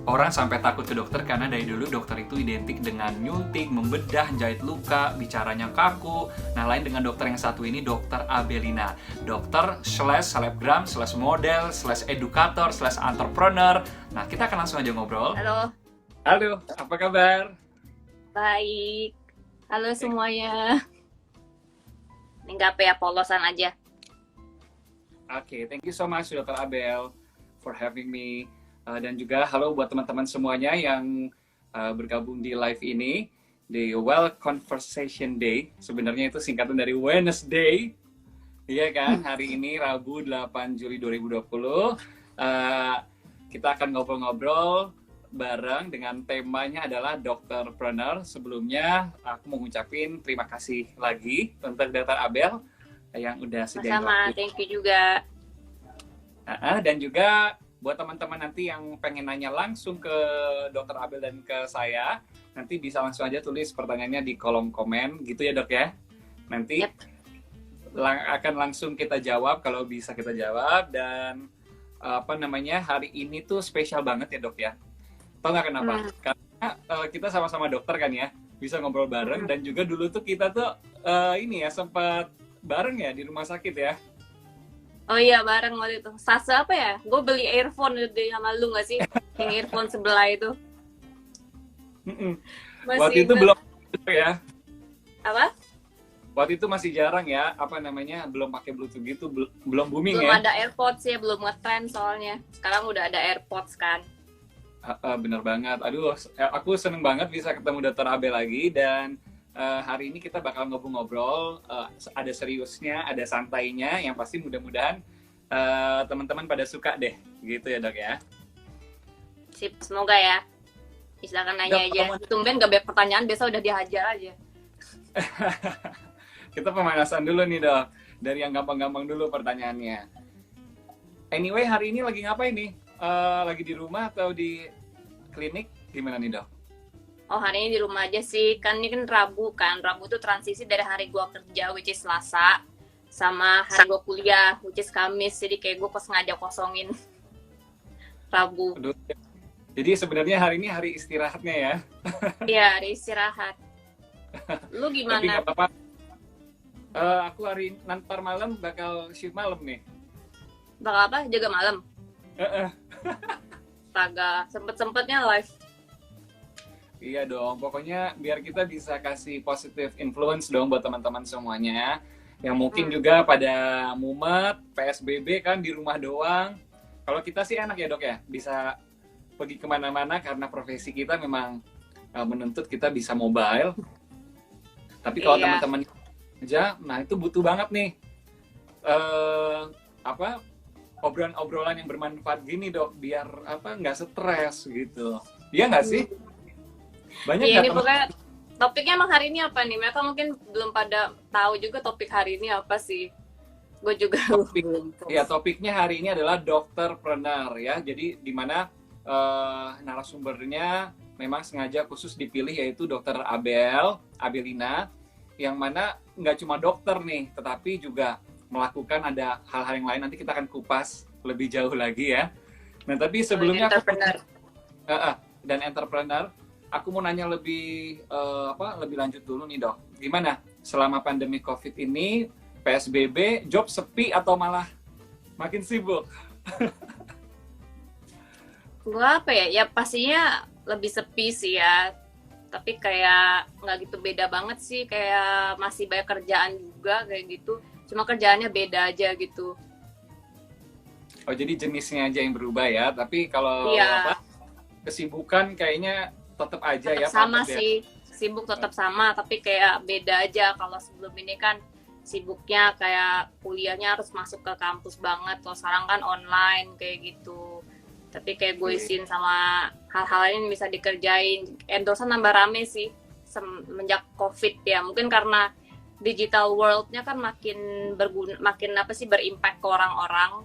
Orang sampai takut ke dokter karena dari dulu dokter itu identik dengan nyuntik, membedah, jahit luka, bicaranya kaku. Nah, lain dengan dokter yang satu ini, Dokter Abelina. Dokter slash selebgram, slash model, slash edukator, slash entrepreneur. Nah, kita akan langsung aja ngobrol. Halo, Halo, apa kabar? baik. Halo semuanya. Ini nggak apa ya, polosan aja. Oke, thank you so much Dokter Abel for having me. Dan juga halo buat teman-teman semuanya yang bergabung di live ini di Well Conversation Day. Sebenarnya itu singkatan dari Wednesday. Iya kan? Hari ini Rabu 8 Juli 2020. Uh, kita akan ngobrol-ngobrol bareng dengan temanya adalah Dokterpreneur. Sebelumnya aku mau ngucapin terima kasih lagi untuk Dokter Abel yang udah sediain Sama-sama, waktu. thank you juga. Dan juga buat teman-teman nanti yang pengen nanya langsung ke Dokter Abel dan ke saya, nanti bisa langsung aja tulis pertanyaannya di kolom komen gitu ya dok ya. Nanti Yep. akan langsung kita jawab kalau bisa kita jawab. Dan hari ini tuh spesial banget ya dok ya. Tahu nggak kenapa? Hmm. Karena kita sama-sama dokter kan ya, bisa ngobrol bareng. Dan juga dulu tuh kita tuh ini ya sempat bareng ya di rumah sakit ya. Oh iya, bareng waktu itu. Sasa apa ya? Gue beli earphone itu sama lu nggak sih? Yang earphone sebelah itu. Waktu Masih itu ingat. belum ya. Apa? Waktu itu masih jarang ya, belum pakai Bluetooth gitu, belum booming Belum ya. ada AirPods ya, belum ngetrend soalnya. Sekarang udah ada AirPods kan. Bener banget. Aduh, aku seneng banget bisa ketemu Dokter Abe lagi. Dan hari ini kita bakal ngobrol-ngobrol, ada seriusnya, ada santainya, yang pasti mudah-mudahan teman-teman pada suka deh, gitu ya dok ya. Sip, semoga ya. Silakan nanya Dok, aja. Tumben gak banyak pertanyaan, biasa udah dihajar aja. kita pemanasan dulu nih dok, dari yang gampang-gampang dulu pertanyaannya. Anyway, hari ini lagi ngapain nih? Lagi di rumah atau di klinik? Gimana nih dok? Oh, hari ini di rumah aja sih. Kan ini kan Rabu kan. Rabu tuh transisi dari hari gua kerja, which is Selasa, sama hari gua kuliah, which is Kamis. Jadi kayak gua sengaja kosongin Rabu. Aduh. Jadi sebenarnya hari ini hari istirahatnya ya. Iya, hari istirahat. Lu Tapi gimana? nggak apa-apa. Aku hari nanti malam bakal shift malam nih. Bakal apa? Jaga malam? Eh, eh. Astaga, sempet-sempetnya live. Iya dong, pokoknya biar kita bisa kasih positive influence dong buat teman-teman semuanya. Yang mungkin juga pada mumet, PSBB kan di rumah doang. Kalau kita sih enak ya dok ya, bisa pergi kemana-mana karena profesi kita memang menuntut kita bisa mobile. Tapi kalau Iya. teman-teman aja, nah itu butuh banget nih obrolan-obrolan yang bermanfaat gini dok, biar nggak stres gitu. Iya nggak sih? Banyak Iya, nggak ini teman? pokoknya topiknya emang hari ini apa nih? Mereka mungkin belum pada tahu juga topik hari ini apa sih. Gue juga Topik, belum. ya topiknya hari ini adalah dokterpreneur ya. Jadi di mana narasumbernya memang sengaja khusus dipilih yaitu Dokter Abelina, yang mana nggak cuma dokter nih, tetapi juga melakukan ada hal-hal yang lain. Nanti kita akan kupas lebih jauh lagi ya. Nah tapi sebelumnya Entrepreneur. dan entrepreneur, aku mau nanya lebih lanjut dulu nih dok. Gimana selama pandemi COVID ini, PSBB, job sepi atau malah makin sibuk? Gue apa ya? Ya pastinya lebih sepi sih ya. Tapi kayak nggak gitu beda banget sih. Kayak masih banyak kerjaan juga kayak gitu. Cuma kerjaannya beda aja gitu. Oh jadi jenisnya aja yang berubah ya. Tapi kalau Iya, kesibukan kayaknya tetap aja tetap ya sama padat ya. sih. Sibuk tetap sama, tapi kayak beda aja. Kalau sebelum ini kan sibuknya kayak kuliahnya harus masuk ke kampus banget. Kalau sekarang kan online kayak gitu. Tapi kayak gue isin sama hal-hal lain bisa dikerjain. Endorsean nambah rame sih semenjak COVID ya. Mungkin karena digital world-nya kan makin berguna, makin berimpact ke orang-orang.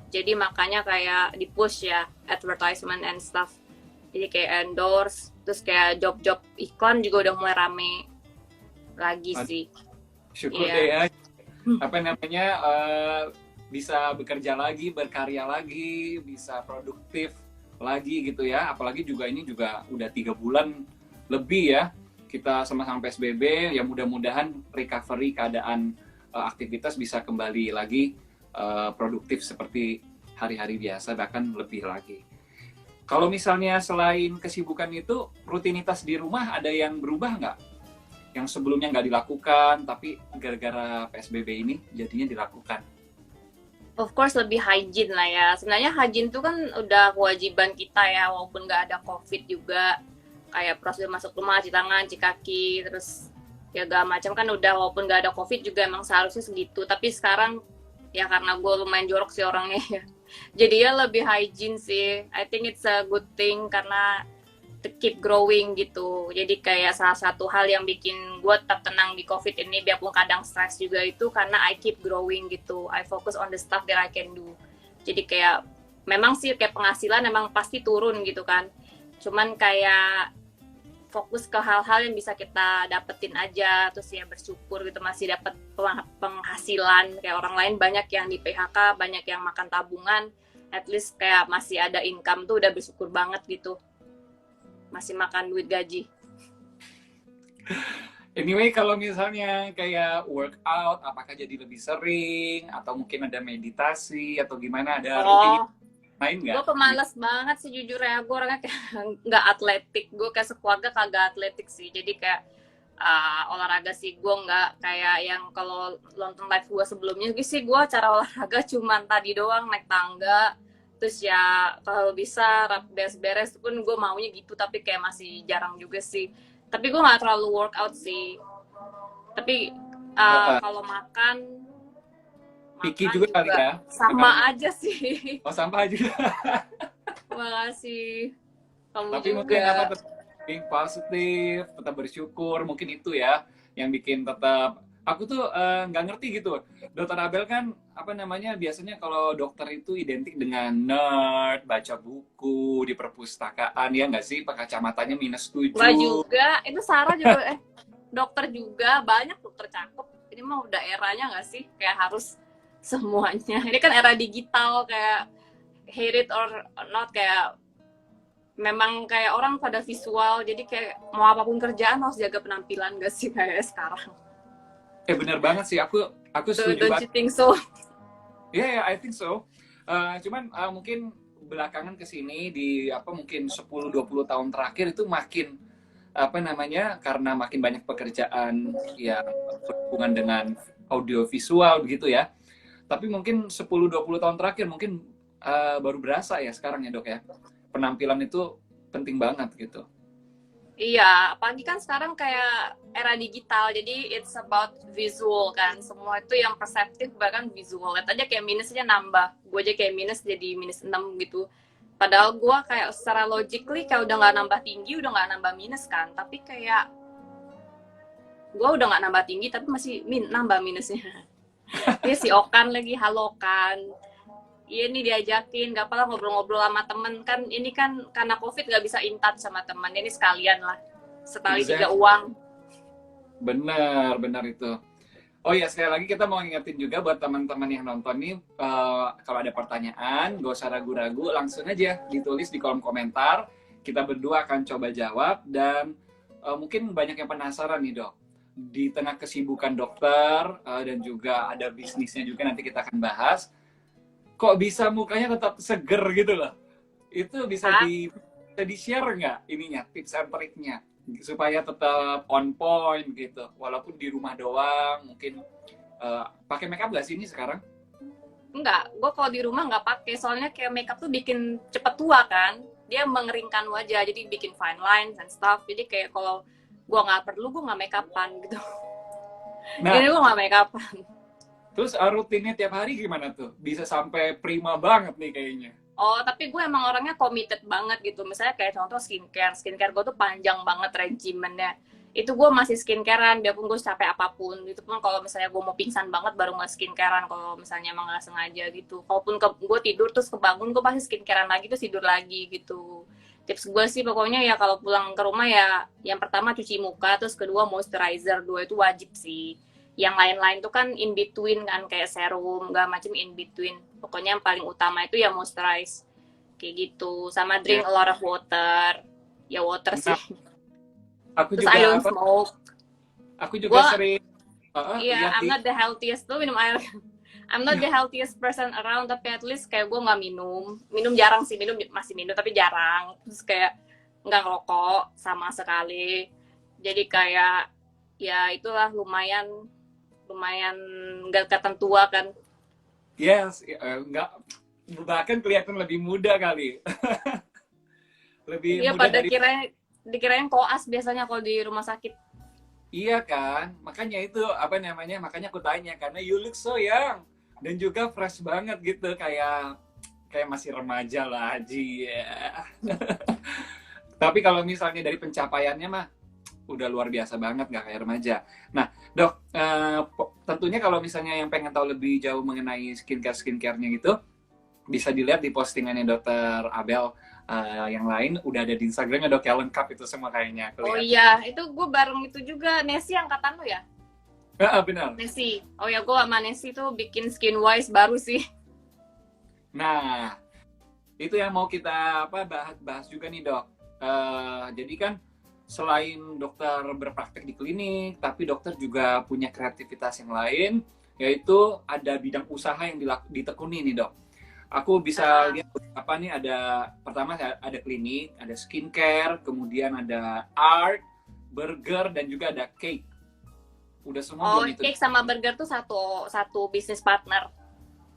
Jadi makanya kayak di-push ya advertisement and stuff. Jadi kayak endorse, terus kayak job-job iklan juga udah mulai rame lagi sih. Syukur Iya. deh ya. Bisa bekerja lagi, berkarya lagi, bisa produktif lagi gitu ya. Apalagi juga ini juga udah 3 bulan lebih ya kita sama-sama PSBB. Ya mudah-mudahan recovery keadaan aktivitas bisa kembali lagi produktif seperti hari-hari biasa, bahkan lebih lagi. Kalau misalnya selain kesibukan itu, rutinitas di rumah ada yang berubah nggak? Yang sebelumnya nggak dilakukan, tapi gara-gara PSBB ini jadinya dilakukan. Of course lebih hygiene lah ya. Sebenarnya hygiene itu kan udah kewajiban kita ya, walaupun nggak ada COVID juga. Kayak prosedur masuk rumah, cuci tangan, cuci kaki, terus ya gak macam kan udah, walaupun nggak ada COVID juga emang seharusnya segitu. Tapi sekarang ya karena gue lumayan jorok sih orangnya ya. Jadi ya lebih hygiene sih. I think it's a good thing karena to keep growing gitu. Jadi kayak salah satu hal yang bikin gue tetap tenang di COVID ini, biarpun kadang stres juga itu karena I keep growing gitu. I focus on the stuff that I can do. Jadi kayak memang sih kayak penghasilan emang pasti turun gitu kan. Cuman kayak fokus ke hal-hal yang bisa kita dapetin aja, terus ya bersyukur gitu masih dapat penghasilan. Kayak orang lain banyak yang di PHK, banyak yang makan tabungan, at least kayak masih ada income tuh udah bersyukur banget gitu. Masih makan duit gaji. Anyway, kalau misalnya kayak workout, apakah jadi lebih sering? Atau mungkin ada meditasi? Atau gimana? Ada rutinitas lain nggak? Gue pemalas banget sih jujur ya. Gue orangnya kayak nggak atletik. Gue kayak sekeluarga kagak atletik sih. Jadi kayak olahraga sih gue nggak kayak yang kalau nonton live gue sebelumnya sih gue cara olahraga cuman tadi doang, naik tangga. Terus ya kalau bisa beres-beres pun gue maunya gitu, tapi kayak masih jarang juga sih. Tapi gue nggak terlalu workout sih. Tapi kalau makan Picky juga kali ya? sama aja sih. Oh, sampah juga. Makasih. Kamu Tapi juga. mungkin apa, tetap being positif, tetap bersyukur, mungkin itu ya yang bikin tetap. Aku tuh nggak ngerti gitu. Dokter Abel kan apa namanya, biasanya kalau dokter itu identik dengan nerd, baca buku di perpustakaan, ya nggak sih? Pakai kacamatanya -7. Gua juga, itu Sarah juga dokter juga, banyak dokter cakep. Ini mah udah eranya nggak sih? Kayak harus semuanya. Ini kan era digital, kayak hate it or not, kayak memang kayak orang pada visual, jadi kayak mau apapun kerjaan harus jaga penampilan gak sih kayak sekarang. Bener banget sih, aku setuju Don't banget. you think so? Yeah, I think so. Cuman mungkin belakangan kesini di mungkin 10-20 tahun terakhir itu makin karena makin banyak pekerjaan yang berhubungan dengan audiovisual begitu ya. Tapi mungkin 10-20 tahun terakhir mungkin baru berasa ya sekarang ya dok ya. Penampilan itu penting banget gitu. Iya, apalagi kan sekarang kayak era digital, jadi it's about visual kan. Semua itu yang perseptif bahkan visual. Lihat aja kayak minusnya nambah. Gue aja kayak minus jadi -6 gitu. Padahal gue kayak secara logically kayak udah nggak nambah tinggi, udah nggak nambah minus kan. Tapi kayak gue udah nggak nambah tinggi, tapi masih nambah minusnya. Dia si Okan lagi, halo Kan. Iya nih diajakin, gak apa-apa ngobrol-ngobrol sama temen. Kan ini kan karena COVID gak bisa in touch sama temen. Ini sekalian lah. Setali juga uang. Benar itu. Oh ya, sekali lagi kita mau ngingetin juga buat teman-teman yang nonton nih, kalau ada pertanyaan, gak usah ragu-ragu, langsung aja ditulis di kolom komentar. Kita berdua akan coba jawab, dan mungkin banyak yang penasaran nih dok. Di tengah kesibukan dokter, dan juga ada bisnisnya juga, nanti kita akan bahas. Kok bisa mukanya tetap seger gitu loh? Itu bisa di-share nggak ininya, tips and triknya? Supaya tetap on point gitu, walaupun di rumah doang. Mungkin pakai makeup nggak sih ini sekarang? Enggak, gue kalau di rumah nggak pakai, soalnya kayak makeup tuh bikin cepet tua kan. Dia mengeringkan wajah, jadi bikin fine lines and stuff. Jadi kayak kalau gue nggak perlu, gue nggak makeupan gitu. Jadi gue nggak makeupan. Terus rutinnya tiap hari gimana tuh? Bisa sampai prima banget nih kayaknya. Oh, tapi gue emang orangnya committed banget gitu. Misalnya kayak contoh skincare gue tuh panjang banget regimennya. Itu gue masih skincarean, biarpun gue capek apapun. Itu pun kalau misalnya gue mau pingsan banget baru nggak skincarean, kalau misalnya emang nggak sengaja gitu. Kalaupun gue tidur terus kebangun, gue pasti skincarean lagi terus tidur lagi gitu. Tips gue sih pokoknya ya kalau pulang ke rumah ya, yang pertama cuci muka, terus kedua moisturizer, 2 itu wajib sih. Yang lain-lain tuh kan in between kan, kayak serum, gak macam in between. Pokoknya yang paling utama itu ya moisturize. kayak gitu. Sama drink a lot of water. Ya water sih. Nah, aku Terus juga I don't smoke. aku juga Gua sering iya, iya I'm sih. not the healthiest tuh minum air. I'm not the healthiest person around, tapi at least kayak gue nggak minum jarang sih, masih minum tapi jarang. Terus kayak nggak rokok sama sekali. Jadi kayak ya itulah lumayan lumayan nggak kelihatan tua kan. Yes, nggak, bahkan kelihatan lebih muda kali. Lebih Iya muda pada dari, dikirain koas biasanya kalau di rumah sakit. iya kan? Makanya itu apa namanya? Makanya aku tanya karena you look so young dan juga fresh banget gitu, kayak kayak masih remaja lah, Haji. Ya. Tapi kalau misalnya dari pencapaiannya mah udah luar biasa banget, nggak kayak remaja. Nah, dok, tentunya kalau misalnya yang pengen tahu lebih jauh mengenai skincare-nya gitu, bisa dilihat di postingannya Dokter Abel, yang lain udah ada di Instagramnya dok, ya lengkap itu semua kayaknya Oh kelihatan. iya, itu gue bareng itu juga Nesi angkatan lu ya? Benar. Nesi. Oh ya, gue sama Nesi tuh bikin skin wise baru sih. Nah, itu yang mau kita apa bahas juga nih dok. Jadi kan selain dokter berpraktek di klinik, tapi dokter juga punya kreativitas yang lain, yaitu ada bidang usaha yang ditekuni nih dok. Aku bisa Ah. lihat apa nih, ada pertama ada klinik, ada skincare, kemudian ada art, burger, dan juga ada cake. Udah semua Oh, belum itu? cake sama burger tuh satu bisnis partner.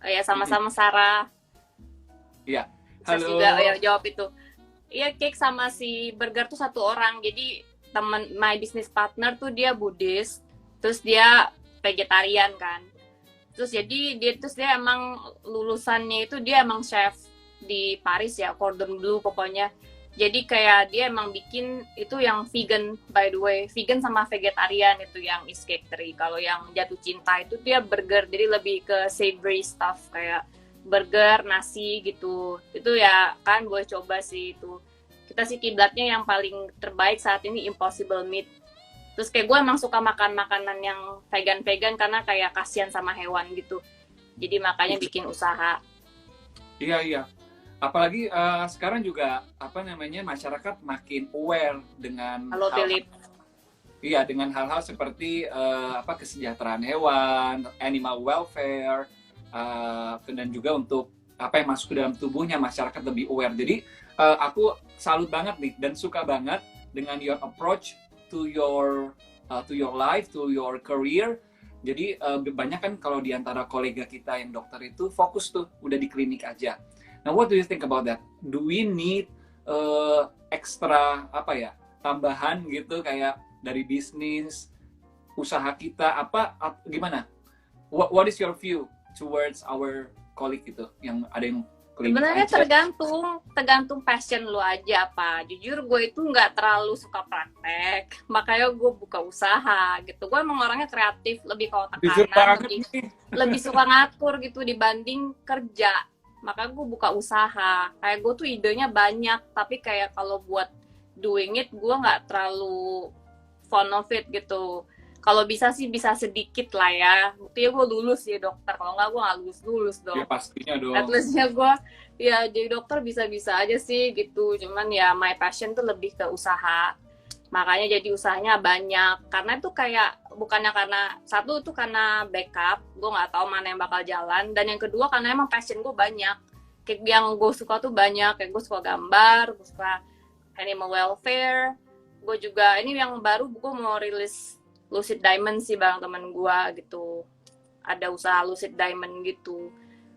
Oh, ya Mm-mm. sama-sama Sarah. Iya. Sukses juga. Oh, Halo. ya jawab itu. Iya, cake sama si burger tuh satu orang. Jadi teman my business partner tuh dia Buddhis, terus dia vegetarian kan. Terus dia emang lulusannya itu dia emang chef di Paris ya, Cordon Bleu pokoknya. Jadi kayak dia emang bikin itu yang vegan, by the way, vegan sama vegetarian itu yang is cake three. Kalau yang jatuh cinta itu dia burger, jadi lebih ke savory stuff kayak burger, nasi gitu. Itu ya kan boleh coba sih itu. Kita sih kiblatnya yang paling terbaik saat ini Impossible Meat. Terus kayak gue emang suka makan makanan yang vegan-vegan karena kayak kasihan sama hewan gitu. Jadi makanya bikin usaha. Iya, iya. Apalagi sekarang juga apa namanya, masyarakat makin aware dengan Halo hal, Philip. iya, dengan hal-hal seperti apa, kesejahteraan hewan, animal welfare, dan juga untuk apa yang masuk ke dalam tubuhnya, masyarakat lebih aware. Jadi aku salut banget nih dan suka banget dengan your approach to your life, to your career. Jadi banyak kan kalau di antara kolega kita yang dokter itu fokus tuh udah di klinik aja. Nah, what do you think about that? Do we need ekstra apa ya, tambahan gitu kayak dari bisnis usaha kita apa gimana? What is your view towards our colleague gitu yang ada yang klinik Sebenarnya aja? tergantung passion lu aja apa. Jujur gue itu nggak terlalu suka praktek, makanya gue buka usaha gitu. Gue emang orangnya kreatif, lebih ke otak Jujur kanan, banget nih. lebih suka ngatur gitu dibanding kerja. Makanya gue buka usaha. Kayak gue tuh idenya banyak, tapi kayak kalau buat doing it gue nggak terlalu fond of it gitu. Kalau bisa sih bisa sedikit lah ya. Buktinya gue lulus ya dokter. Kalau nggak gue nggak lulus dong. Ya pastinya At dong. least-nya gue ya jadi dokter bisa-bisa aja sih gitu. Cuman ya my passion tuh lebih ke usaha. Makanya jadi usahanya banyak. Karena itu kayak bukannya karena satu tuh karena backup, gue nggak tahu mana yang bakal jalan. Dan yang kedua karena emang passion gue banyak. Kayak yang gue suka tuh banyak. Kayak gue suka gambar, gue suka animal welfare. Gue juga ini yang baru gue mau rilis Lucid Diamond sih bareng temen gue gitu. Ada usaha Lucid Diamond gitu.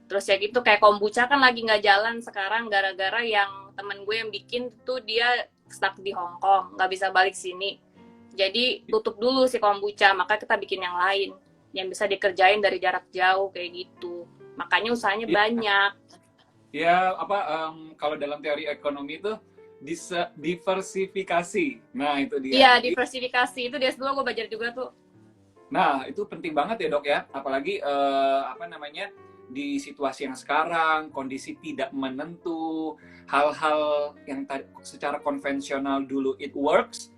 Terus ya gitu kayak kombucha kan lagi nggak jalan sekarang gara-gara yang temen gue yang bikin tuh dia stuck di Hong Kong, nggak bisa balik sini. Jadi tutup dulu si kombucha, maka kita bikin yang lain yang bisa dikerjain dari jarak jauh kayak gitu. Makanya usahanya Ya, banyak. ya apa, kalau dalam teori ekonomi itu diversifikasi. Nah, itu dia. Iya, Jadi, diversifikasi itu DS2 gue belajar juga tuh. nah, itu penting banget ya, Dok ya. Apalagi apa namanya? Di situasi yang sekarang, kondisi tidak menentu, hal-hal yang secara konvensional dulu it works,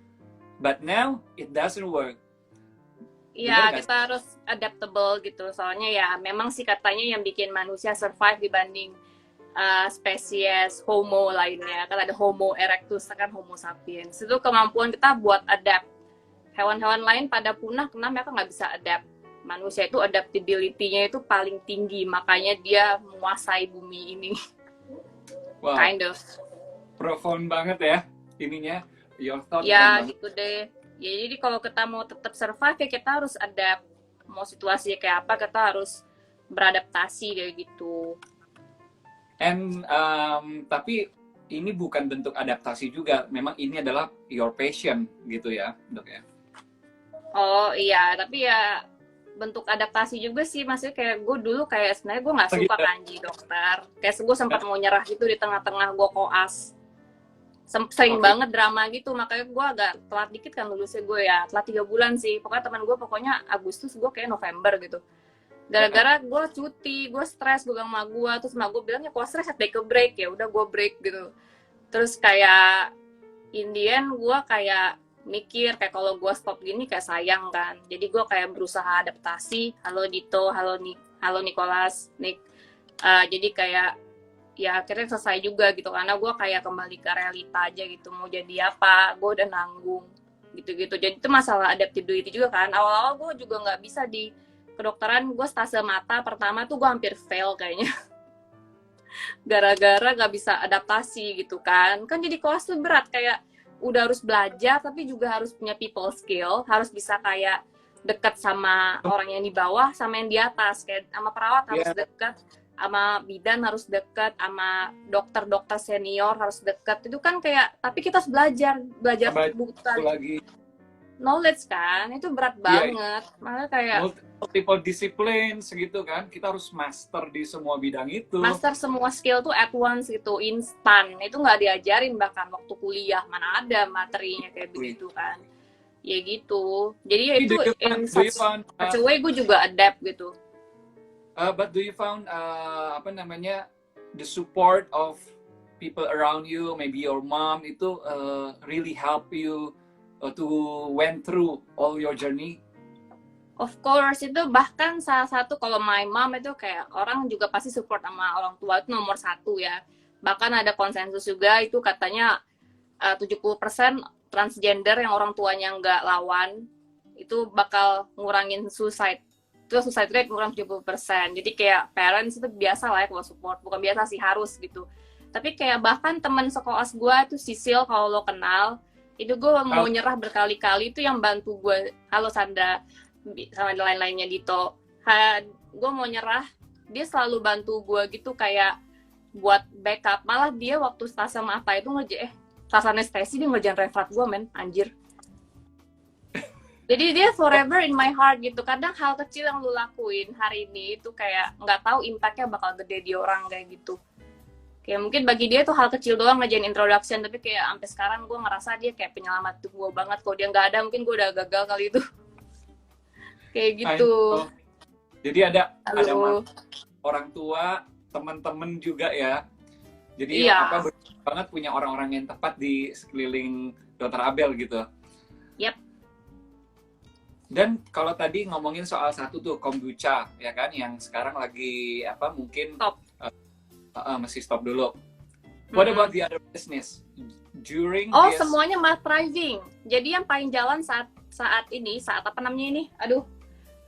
but now it doesn't work. Iya, Bener gak kita sih? harus adaptable gitu. Soalnya ya memang sih katanya yang bikin manusia survive dibanding spesies Homo lainnya. Kan ada Homo erectus, kan Homo sapiens. Itu kemampuan kita buat adapt. Hewan-hewan lain pada punah karena mereka nggak bisa adapt. Manusia itu adaptability-nya itu paling tinggi, makanya dia menguasai bumi ini. Wow. Kind of. Profound banget ya ininya. Your thought Ya gitu deh. Ya, jadi kalau kita mau tetap survive ya kita harus adapt. Mau situasinya kayak apa kita harus beradaptasi kayak gitu. And tapi ini bukan bentuk adaptasi juga. Memang ini adalah your passion gitu ya, Dok ya. Oh iya, tapi ya bentuk adaptasi juga sih. Maksudnya kayak gue dulu kayak sebenarnya gue nggak suka kanji dokter. Kayak gue sempat mau nyerah gitu di tengah-tengah gue koas. Sering banget drama gitu, makanya gue agak telat dikit kan lulusnya gue ya. Telat 3 bulan sih. Pokoknya teman gue pokoknya Agustus, gue kayak November gitu. Gara-gara gue cuti, gue stres, gue gak sama gue. Terus sama gue bilang ya kalau stres take a break, ya udah gue break gitu. Terus kayak Indian gue kayak mikir kayak kalau gue stop gini kayak sayang kan. Jadi gue kayak berusaha adaptasi. Halo Dito, halo Nicholas, Nick. Jadi kayak ya akhirnya selesai juga gitu karena gue kayak kembali ke realita aja gitu, mau jadi apa gue udah nanggung gitu-gitu. Jadi itu masalah adaptability juga kan. Awal-awal gue juga nggak bisa di kedokteran, gue stase mata pertama tuh gue hampir fail kayaknya gara-gara nggak bisa adaptasi gitu kan jadi kelas tuh berat, kayak udah harus belajar tapi juga harus punya people skill, harus bisa kayak dekat sama orang yang di bawah sama yang di atas, kayak sama perawat harus dekat, sama bidan harus dekat, sama dokter-dokter senior harus dekat. Itu kan kayak, tapi kita harus belajar bukan lagi knowledge kan, itu berat banget. Makanya kayak multiple discipline segitu kan, kita harus master di semua bidang itu. Master semua skill tuh at once gitu, instan. Itu nggak diajarin bahkan waktu kuliah, mana ada materinya kayak begitu kan. Ya gitu. Jadi ya itu in such a way gue juga adapt gitu. But do you found the support of people around you, maybe your mom itu really help you to went through all your journey? Of course, itu bahkan salah satu kalau my mom itu kayak orang juga pasti support sama orang tua itu nomor 1 ya. Bahkan ada konsensus juga itu katanya 70% transgender yang orang tuanya nggak lawan itu bakal ngurangin suicide. Itu suicide rate kurang 70%. Jadi kayak parents itu biasa lah ya kalau support. Bukan biasa sih, harus gitu. Tapi kayak bahkan teman sekolah gue tuh Sisil, kalau lo kenal, itu gue mau nyerah berkali-kali, itu yang bantu gue. Halo Sandra, sama lain-lainnya Dito. Gue mau nyerah, dia selalu bantu gue gitu kayak buat backup. Malah dia waktu stase mata itu stase anestesi dia ngerjain referat gue, men, anjir. Jadi dia forever in my heart gitu. Kadang hal kecil yang lu lakuin hari ini itu kayak nggak tahu impactnya bakal gede di orang kayak gitu. Kayak mungkin bagi dia tuh hal kecil doang ngerjain introduction, tapi kayak sampai sekarang gue ngerasa dia kayak penyelamat tuh gue banget. Kalau dia nggak ada mungkin gue udah gagal kali itu. Kayak gitu. Jadi ada orang tua, teman-teman juga ya. Jadi apa banget punya orang-orang yang tepat di sekeliling Dr. Abel gitu. Yap. Dan kalau tadi ngomongin soal satu tuh kombucha ya kan, yang sekarang lagi apa mungkin stop. Masih stop dulu. What about the other business during this? Semuanya malah thriving. Jadi yang paling jalan saat apa namanya ini?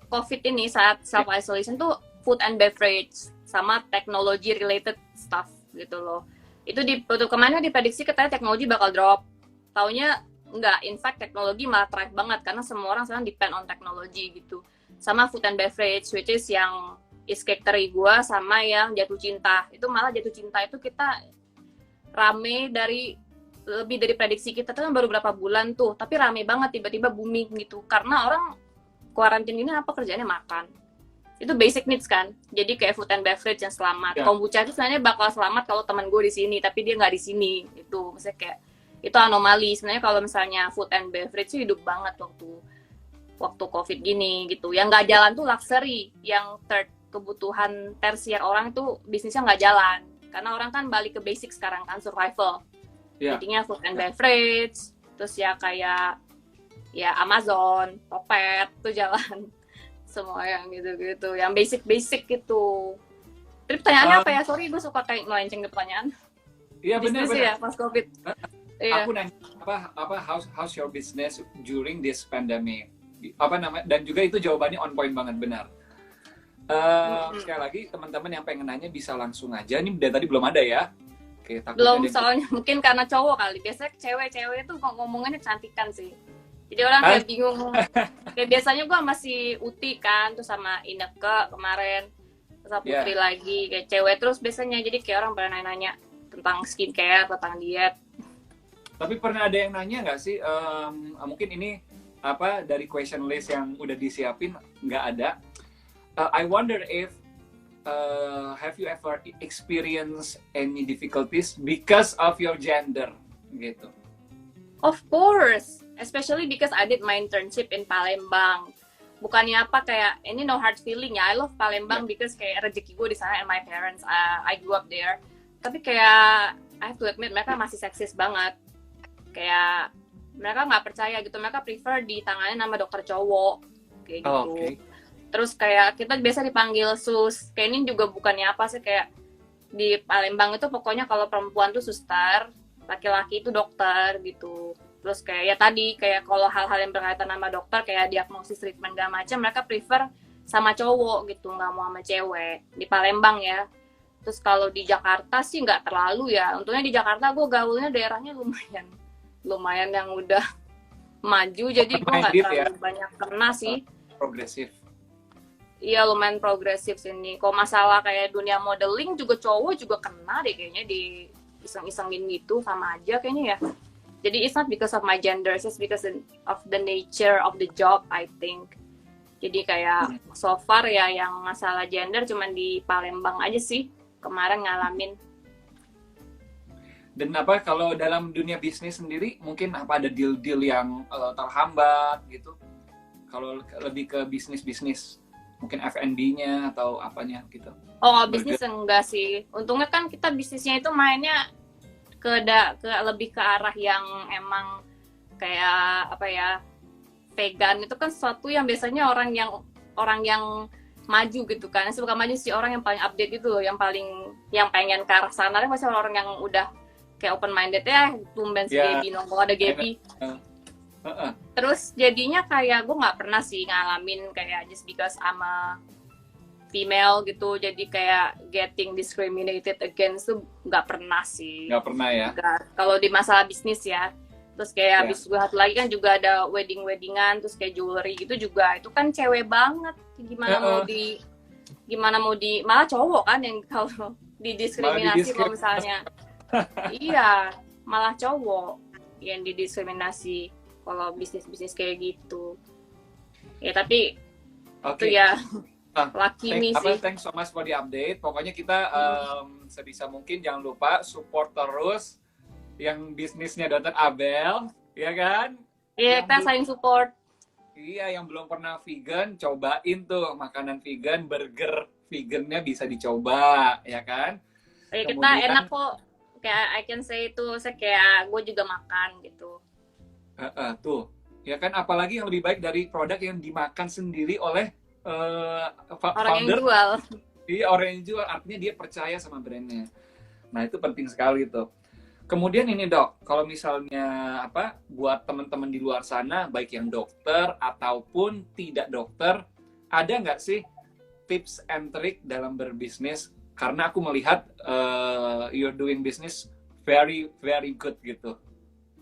COVID ini, saat self isolation tuh food and beverage sama technology related stuff gitu loh. Itu kemana diprediksi katanya teknologi bakal drop. Taunya enggak, in fact teknologi malah thrive banget karena semua orang sekarang depend on teknologi gitu. Sama food and beverage, which is yang Factory gue, sama yang Jatuh Cinta. Itu malah Jatuh Cinta itu kita rame lebih dari prediksi kita tuh kan baru berapa bulan tuh, tapi rame banget, tiba-tiba booming gitu. Karena orang kuarantin ini apa kerjanya makan. Itu basic needs kan. Jadi kayak food and beverage yang selamat. Kombucha itu sebenarnya bakal selamat kalau teman gue di sini, tapi dia nggak di sini. Itu maksudnya kayak itu anomali. Sebenarnya kalau misalnya food and beverage itu hidup banget waktu COVID gini gitu. Yang nggak jalan tuh luxury, yang kebutuhan tersier orang itu bisnisnya nggak jalan. Karena orang kan balik ke basic sekarang kan, survival. Jadinya food and beverage, terus ya kayak ya Amazon, Topet tuh jalan. Semua yang gitu-gitu, yang basic-basic gitu. Tapi pertanyaannya apa ya? Sorry, gue suka kayak melenceng ke pertanyaan. Iya Bisnis benar-benar. ya pas COVID. Iya. Aku nanya how's your business during this pandemic? Apa namanya? Dan juga itu jawabannya on point banget, benar. Sekali lagi teman-teman yang pengen nanya bisa langsung aja. Ini dari tadi belum ada ya. Oke, Belum, soalnya mungkin karena cowok kali. Biasanya cewek-cewek itu ngomongnya cantikan sih. Jadi orang kayak bingung. Kayak biasanya gue masih Uti kan, terus sama Ineke kemarin, terus sama Putri lagi, kayak cewek terus biasanya. Jadi kayak orang pada nanya tentang skincare, tentang diet. Tapi pernah ada yang nanya nggak sih? Mungkin ini apa dari question list yang udah disiapin nggak ada. I wonder if have you ever experienced any difficulties because of your gender gitu? Of course, especially because I did my internship in Palembang. Bukannya apa kayak ini no hard feeling ya. I love Palembang because kayak rezeki gue di sana and my parents I grew up there. Tapi kayak I have to admit mereka masih seksis banget. Kayak mereka nggak percaya gitu, mereka prefer ditangani nama dokter cowok kayak gitu. Okay. Terus kayak kita biasa dipanggil sus, kayak ini juga bukannya apa sih, kayak di Palembang itu pokoknya kalau perempuan tuh suster, laki-laki itu dokter gitu. Terus kayak ya tadi kayak kalau hal-hal yang berkaitan sama dokter kayak diagnosis, treatment segala macam, mereka prefer sama cowok gitu, nggak mau sama cewek di Palembang ya. Terus kalau di Jakarta sih nggak terlalu ya. Untungnya di Jakarta gue gaulnya daerahnya lumayan yang udah maju, jadi gue nggak terlalu banyak kena sih. Progresif. Iya, lumayan progresif sini. Kalau masalah kayak dunia modeling juga cowok juga kena deh kayaknya, di iseng-isengin gitu, sama aja kayaknya ya. Jadi it's not because of my gender, it's just because of the nature of the job, I think. Jadi kayak so far ya yang masalah gender cuman di Palembang aja sih kemarin ngalamin. Dan apa kalau dalam dunia bisnis sendiri mungkin apa ada deal-deal yang terhambat gitu? Kalau lebih ke bisnis mungkin F&B-nya atau apanya gitu? Oh, bisnis enggak sih. Untungnya kan kita bisnisnya itu mainnya ke lebih ke arah yang emang kayak apa ya, vegan itu kan sesuatu yang biasanya orang yang maju gitu kan. Bukan maju sih, orang yang paling update gitu loh, yang pengen ke arah sana kan pasti orang yang udah kayak open minded ya, tumben si Gaby nongol ada Gaby. Terus jadinya kayak gue nggak pernah sih ngalamin kayak just because I'm a female gitu, jadi kayak getting discriminated against tuh nggak pernah sih. Nggak pernah ya? Kalau di masalah bisnis ya. Terus kayak habis gue satu lagi kan juga ada weddingan, terus kayak jewelry gitu juga, itu kan cewek banget. Gimana mau di malah cowok kan yang kalau didiskriminasi kalau misalnya. Iya, malah cowok yang didiskriminasi kalau bisnis kayak gitu. Ya tapi itu ya lucky me sih. Thanks so much for the update. Pokoknya kita sebisa mungkin jangan lupa support terus yang bisnisnya Dr. Abel, ya kan? Iya, kita saling support. Iya, yang belum pernah vegan, cobain tuh makanan vegan, burger vegannya bisa dicoba, ya kan? Ya, kita enak kok. Kayak I can say itu, saya kayak gue juga makan gitu. Tuh, ya kan? Apalagi yang lebih baik dari produk yang dimakan sendiri oleh orang founder. Yang jual. Iya, orang yang jual, artinya dia percaya sama brandnya. Nah, itu penting sekali tuh. Kemudian ini Dok, kalau misalnya buat teman-teman di luar sana, baik yang dokter ataupun tidak dokter, ada nggak sih tips and trick dalam berbisnis? Karena aku melihat you're doing business very very good gitu.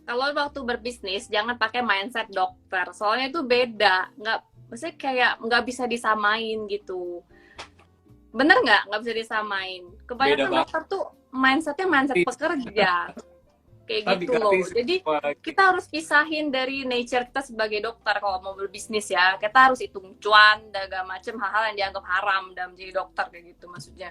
Kalau waktu berbisnis jangan pakai mindset dokter, soalnya itu beda, maksudnya kayak nggak bisa disamain gitu. Bener nggak bisa disamain. Kebanyakan dokter tuh mindsetnya mindset pekerja kayak gitu loh. Jadi kita harus pisahin dari nature kita sebagai dokter kalau mau berbisnis ya. Kita harus hitung cuan, segala macam hal-hal yang dianggap haram dalam jadi dokter kayak gitu maksudnya.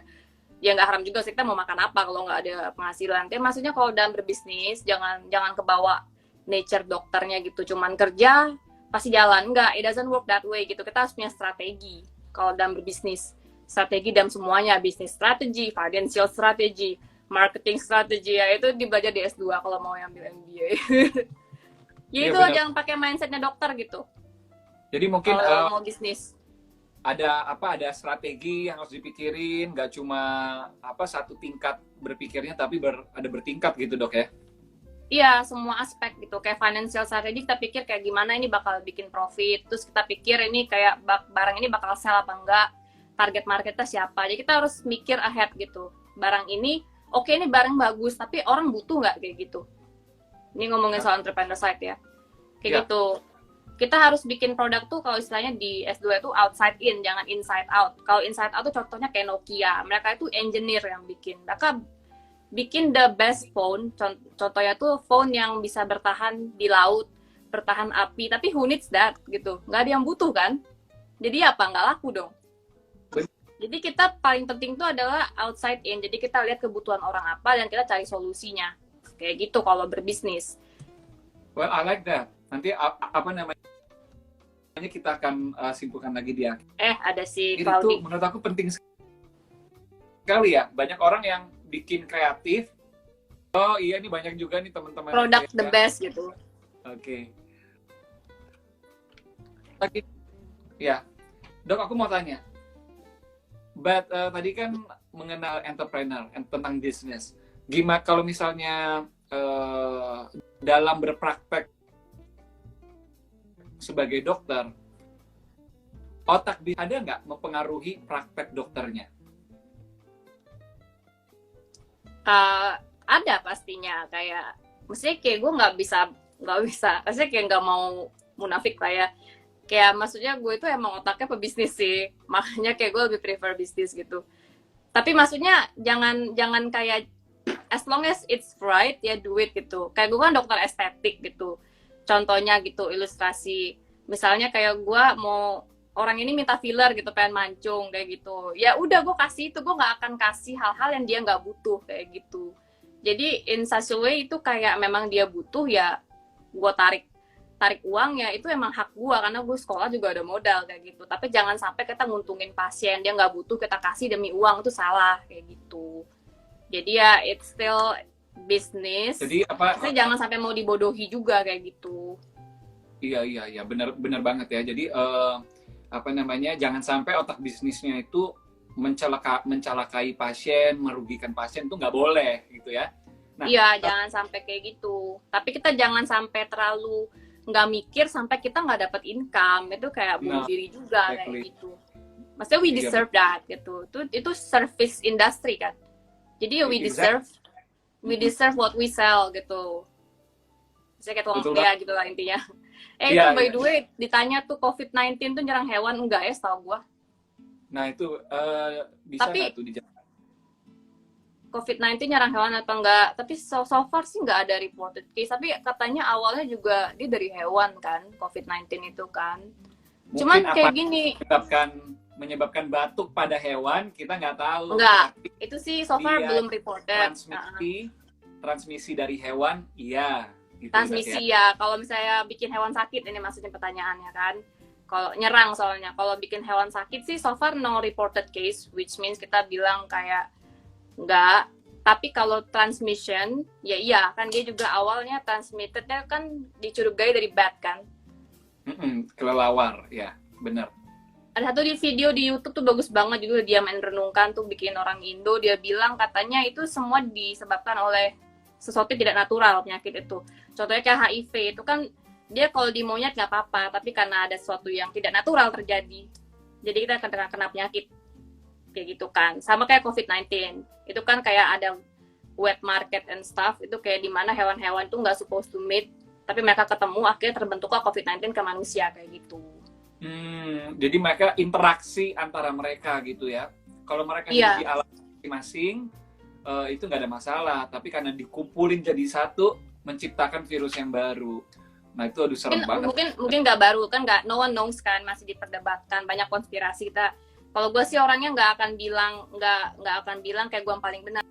Ya nggak haram juga sih, kita mau makan apa kalau nggak ada penghasilan. Tapi maksudnya kalau dalam berbisnis jangan kebawa nature dokternya gitu. Cuman kerja pasti jalan, nggak. It doesn't work that way gitu. Kita harus punya strategi kalau dalam berbisnis. Strategi dalam semuanya, bisnis strategi, financial strategi, marketing strategi, ya itu dibelajar di S2 kalau mau ambil MBA. Ya itu jangan pakai mindsetnya dokter gitu. Jadi mungkin kalau mau bisnis. ada strategi yang harus dipikirin, nggak cuma satu tingkat berpikirnya, tapi ada bertingkat gitu dok ya? Iya, semua aspek gitu. Kayak financial strategy kita pikir kayak gimana ini bakal bikin profit. Terus kita pikir ini kayak barang ini bakal sell apa enggak. Target marketnya siapa. Jadi kita harus mikir ahead gitu. Barang ini, oke ini barang bagus, tapi orang butuh nggak kayak gitu. Ini ngomongin soal entrepreneur side ya. Kayak gitu. Kita harus bikin produk tuh kalau istilahnya di S2 itu outside in, jangan inside out. Kalau inside out tuh contohnya kayak Nokia. Mereka itu engineer yang bikin. Mereka bikin the best phone, contohnya tuh phone yang bisa bertahan di laut, bertahan api, tapi who needs that gitu, nggak ada yang butuh kan, jadi apa, nggak laku dong. Jadi kita paling penting tuh adalah outside in, jadi kita lihat kebutuhan orang apa dan kita cari solusinya, kayak gitu kalau berbisnis. Well, I like that. Nanti apa namanya kita akan simpulkan lagi dia. Ada si Itu menurut aku penting sekali ya, banyak orang yang bikin kreatif. Oh iya, ini banyak juga nih teman-teman. Produk the best gitu. Oke. Lagi, ya, dok aku mau tanya. Tadi kan mengenal entrepreneur, tentang bisnis. Gimana kalau misalnya dalam berpraktek sebagai dokter, otak ada nggak mempengaruhi praktek dokternya? Ada pastinya, kayak maksudnya kayak gue nggak bisa maksudnya kayak nggak mau munafik lah ya, kayak maksudnya gue itu emang otaknya pebisnis sih, makanya kayak gue lebih prefer bisnis gitu. Tapi maksudnya jangan kayak as long as it's right ya do it gitu. Kayak gue kan dokter estetik gitu, contohnya gitu, ilustrasi misalnya kayak gue mau orang ini minta filler gitu, pengen mancung kayak gitu, ya udah gue kasih itu, gue nggak akan kasih hal-hal yang dia nggak butuh kayak gitu. Jadi in such a way itu kayak memang dia butuh ya gue tarik uang ya, itu emang hak gue karena gue sekolah juga ada modal kayak gitu. Tapi jangan sampai kita nguntungin pasien, dia nggak butuh kita kasih demi uang, itu salah kayak gitu. Jadi ya it's still business. Jadi jangan sampai mau dibodohi juga kayak gitu. Iya benar banget ya. Jadi jangan sampai otak bisnisnya itu mencelakai pasien, merugikan pasien, itu nggak boleh gitu ya. Nah, iya, jangan sampai kayak gitu. Tapi kita jangan sampai terlalu nggak mikir sampai kita nggak dapat income, itu kayak bunuh diri juga kayak gitu. Maksudnya we deserve that gitu. Itu service industry kan. Jadi we deserve what we sell gitu. Saya kayak tuang ya gitu lah intinya. Itu by the way, ditanya tuh COVID-19 tuh nyerang hewan, enggak ya setahu gue. Nah itu bisa nggak tuh dijawab? COVID-19 nyerang hewan atau enggak? Tapi so far sih nggak ada reported case. Tapi katanya awalnya juga dia dari hewan kan, COVID-19 itu kan. Mungkin cuman kayak gini. Menyebabkan batuk pada hewan, kita nggak tahu. Enggak, itu sih so far belum reported. Transmisi dari hewan, iya. Gitu, transmisi ya, kalau misalnya bikin hewan sakit, ini maksudnya pertanyaannya kan, kalau nyerang soalnya, kalau bikin hewan sakit sih so far no reported case, which means kita bilang kayak enggak. Tapi kalau transmission, ya iya kan dia juga awalnya transmittednya kan dicurigai dari bat kan. Kelelawar, ya benar. Ada satu di video di YouTube tuh bagus banget juga, dia main renungkan tuh, bikin orang Indo, dia bilang katanya itu semua disebabkan oleh sesuatu tidak natural, penyakit itu. Contohnya kayak HIV, itu kan dia kalau di monyet nggak apa-apa, tapi karena ada sesuatu yang tidak natural terjadi, jadi kita akan kena penyakit kayak gitu kan. Sama kayak COVID-19, itu kan kayak ada wet market and stuff, itu kayak dimana hewan-hewan itu nggak supposed to meet, tapi mereka ketemu, akhirnya terbentuklah COVID-19 ke manusia kayak gitu. Jadi mereka interaksi antara mereka gitu ya. Kalau mereka di alam masing-masing, itu nggak ada masalah. Tapi karena dikumpulin jadi satu, menciptakan virus yang baru. Nah itu aduh serem banget. Mungkin nggak baru kan, nggak, no one knows kan, masih diperdebatkan, banyak konspirasi kita. Kalau gue sih orangnya nggak akan bilang kayak gue yang paling benar.